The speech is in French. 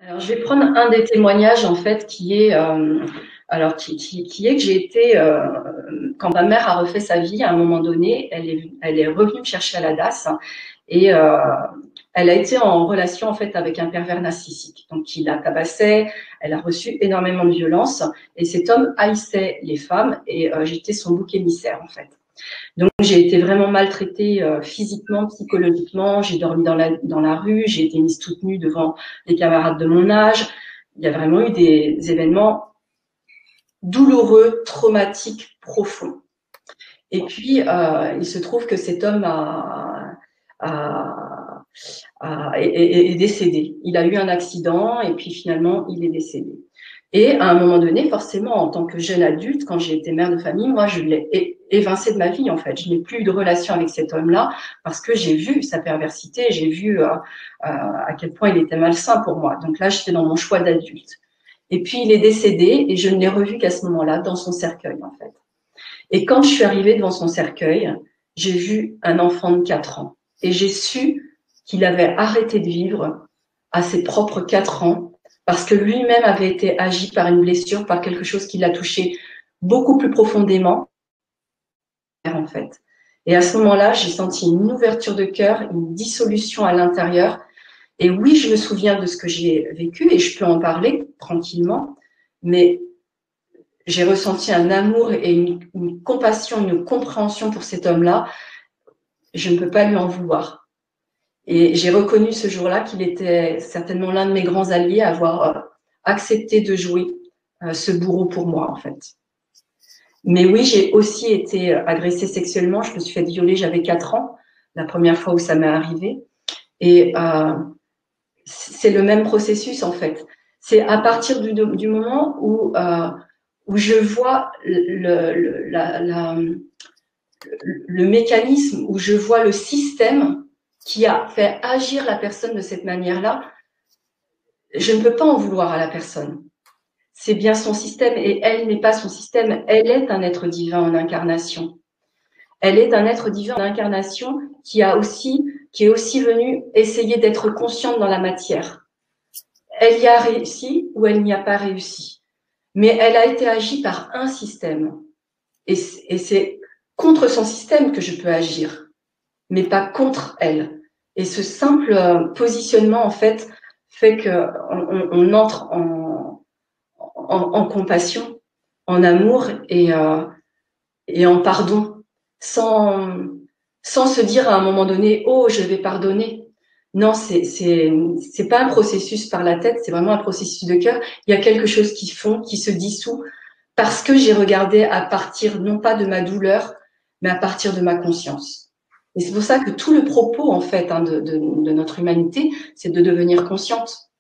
Alors, je vais prendre un des témoignages en fait qui est qui est que j'ai été quand ma mère a refait sa vie à un moment donné, elle est revenue me chercher à la DAS et elle a été en relation en fait avec un pervers narcissique. Donc il la tabassait, elle a reçu énormément de violence et cet homme haïssait les femmes et j'étais son bouc émissaire en fait. Donc j'ai été vraiment maltraitée physiquement, psychologiquement. J'ai dormi dans la rue, j'ai été mise toute nue devant les camarades de mon âge. Il y a vraiment eu des événements douloureux, traumatiques, profonds. Et puis il se trouve que cet homme est décédé. Il a eu un accident et puis finalement il est décédé. Et à un moment donné, forcément, en tant que jeune adulte, quand j'ai été mère de famille, moi, je l'ai évincé de ma vie, en fait. Je n'ai plus eu de relation avec cet homme-là parce que j'ai vu sa perversité, j'ai vu à quel point il était malsain pour moi. Donc là, j'étais dans mon choix d'adulte. Et puis, il est décédé et je ne l'ai revu qu'à ce moment-là, dans son cercueil, en fait. Et quand je suis arrivée devant son cercueil, j'ai vu un enfant de 4 ans. Et j'ai su qu'il avait arrêté de vivre à ses propres 4 ans parce que lui-même avait été agi par une blessure, par quelque chose qui l'a touché beaucoup plus profondément, en fait. Et à ce moment-là, j'ai senti une ouverture de cœur, une dissolution à l'intérieur. Et oui, je me souviens de ce que j'ai vécu et je peux en parler tranquillement, mais j'ai ressenti un amour et une compassion, une compréhension pour cet homme-là. Je ne peux pas lui en vouloir. Et j'ai reconnu ce jour-là qu'il était certainement l'un de mes grands alliés à avoir accepté de jouer ce bourreau pour moi, en fait. Mais oui, j'ai aussi été agressée sexuellement. Je me suis fait violer, j'avais 4 ans, la première fois où ça m'est arrivé. Et c'est le même processus, en fait. C'est à partir du moment où je vois le mécanisme, où je vois le système qui a fait agir la personne de cette manière-là, je ne peux pas en vouloir à la personne. C'est bien son système et elle n'est pas son système. Elle est un être divin en incarnation. Elle est un être divin en incarnation qui est aussi venu essayer d'être consciente dans la matière. Elle y a réussi ou elle n'y a pas réussi. Mais elle a été agie par un système. Et c'est contre son système que je peux agir, mais pas contre elle. Et ce simple positionnement, en fait qu'on entre en compassion, en amour et en pardon, sans, sans se dire à un moment donné, oh, je vais pardonner. Non, c'est pas un processus par la tête, c'est vraiment un processus de cœur. Il y a quelque chose qui se dissout parce que j'ai regardé à partir, non pas de ma douleur, mais à partir de ma conscience. Et c'est pour ça que tout le propos, en fait, de notre humanité, c'est de devenir consciente.